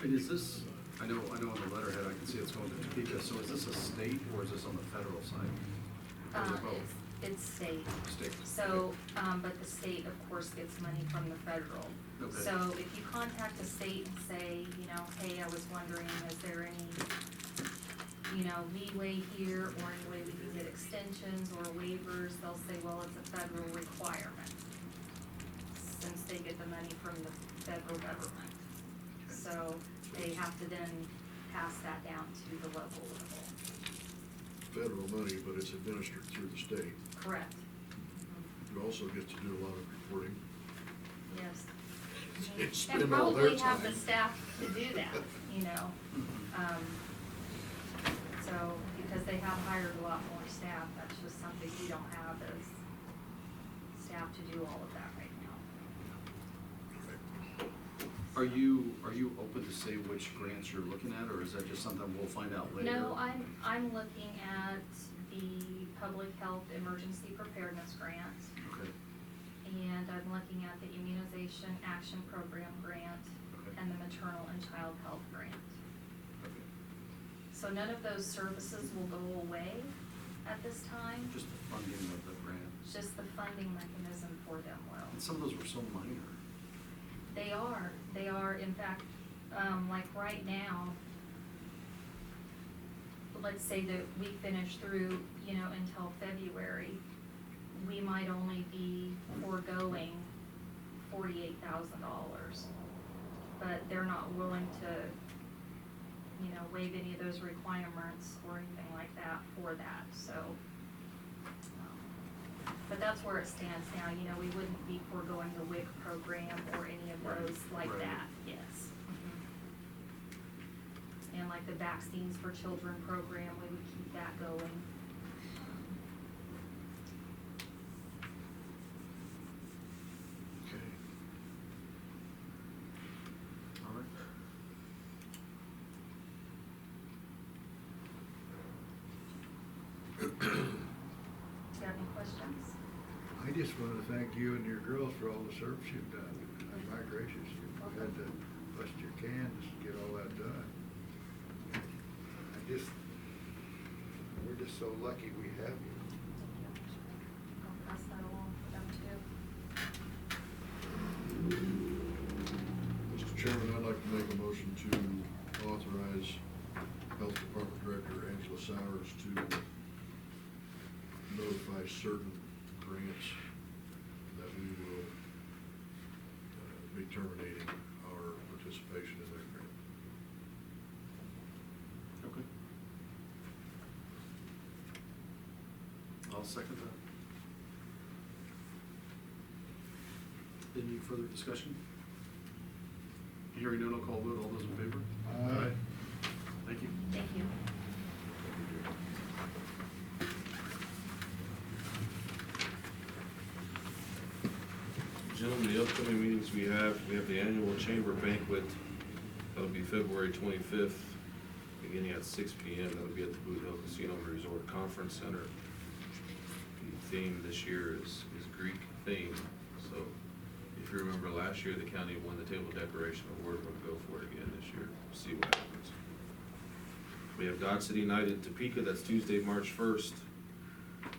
And is this, I know on the letterhead, I can see it's going to Topeka, so is this a state or is this on the federal side? Or is it both? It's state. State. So, but the state, of course, gets money from the federal. Okay. So if you contact the state and say, you know, hey, I was wondering, is there any, you know, leeway here or any way we can get extensions or waivers, they'll say, well, it's a federal requirement, since they get the money from the federal government. So they have to then pass that down to the local level. Federal money, but it's administered through the state. Correct. It also gets to do a lot of reporting. Yes. It's And spend all their probably have the time. staff to do that, you know. So, because they have hired a lot more staff, that's just something we don't have as staff to do all of that right now. Are you open to say which grants you're looking at, or is that just something we'll find out later? No, I'm looking at the Public Health Emergency Preparedness Grant, Okay, and I'm looking at the Immunization Action Program Grant, Okay. and the Maternal and Child Health Grant. okay. So none of those services will go away at this time. Just the funding of the grant. It's just the funding mechanism for them will. And some of those were so minor. They are, in fact, like right now, let's say that we finish through, you know, until February, we might only be foregoing $48,000. But they're not willing to, you know, waive any of those requirements or anything like that for that, so. But that's where it stands now, you know, we wouldn't be foregoing the WIC program or any of Right, those like right. that, yes. And like the Vaccines for Children program, we would keep that going. Okay. All right. Do you have any questions? I just want to thank you and your girls for all the service you've done. My gracious, you had to bust your cans to get all that done. We're just so lucky we have you. I'll pass that along for them too. Mr. Chairman, I'd like to make a motion to authorize Health Department Director Angela Sowers to notify certain grants that we will be terminating our participation in that grant. Okay. I'll second that. Any further discussion? Hearing none, I'll call vote. All those in favor? Aye. Thank you. Thank you. Gentlemen, the upcoming meetings we have the annual chamber banquet. That'll be February 25th, beginning at 6 p.m. That'll be at the Boot Hill Casino and Resort Conference Center. The theme this year is Greek theme. So if you remember last year, the county won the table decoration award. We're gonna go for it again this year. See what happens. We have Dodge City Night in Topeka. That's Tuesday, March 1st.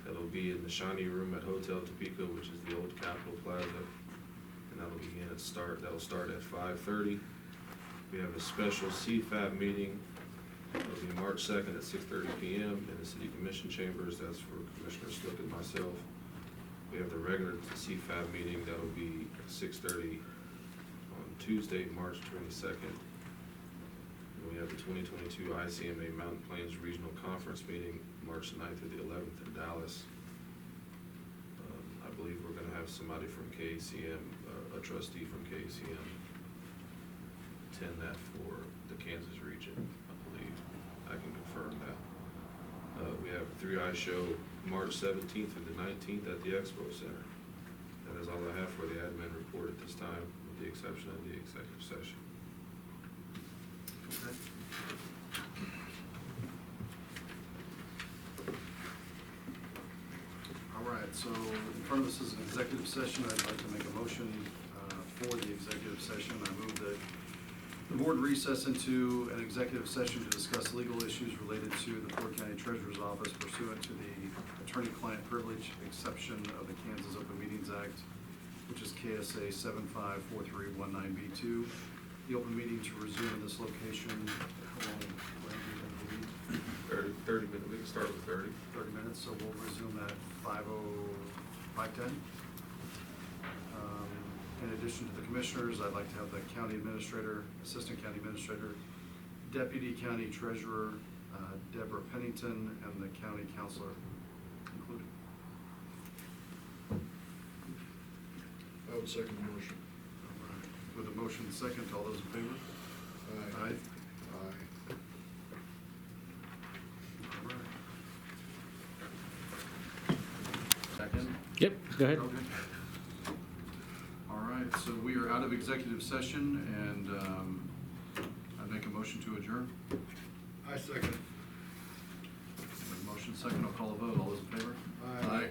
That'll be in the Shawnee Room at Hotel Topeka, which is the old Capitol Plaza. And that'll start at 5:30. We have a special CFAB meeting. It'll be March 2nd at 6:30 p.m. in the City Commission Chambers. That's for Commissioner Slick and myself. We have the regular CFAB meeting. That'll be at 6:30 on Tuesday, March 22nd. And we have the 2022 ICMA Mountain Plains Regional Conference meeting, March 9th through the 11th in Dallas. I believe we're gonna have somebody from KACM, a trustee from KACM, attend that for the Kansas region, I believe. I can confirm that. We have a 3i show March 17th through the 19th at the Expo Center. That is all I have for the admin report at this time, with the exception of the executive session. Okay. All right, so in front of us is an executive session. I'd like to make a motion for the executive session. I move that the board recess into an executive session to discuss legal issues related to the Ford County Treasurer's Office pursuant to the attorney-client privilege exception of the Kansas Open Meetings Act, which is KSA 754319B2. The open meeting to resume in this location, how long, when are we going to leave? 30 minutes, we can start with 30. 30 minutes, so we'll resume at 5:10. In addition to the commissioners, I'd like to have the county administrator, assistant county administrator, deputy county treasurer, Deborah Pennington, and the county counselor included. I would second the motion. All right. With a motion second, all those in favor? Aye. Aye. All right. Second? Yep, go ahead. Okay. All right, so we are out of executive session, and I make a motion to adjourn. I second. Motion second, I'll call a vote. All those in favor? Aye. Aye.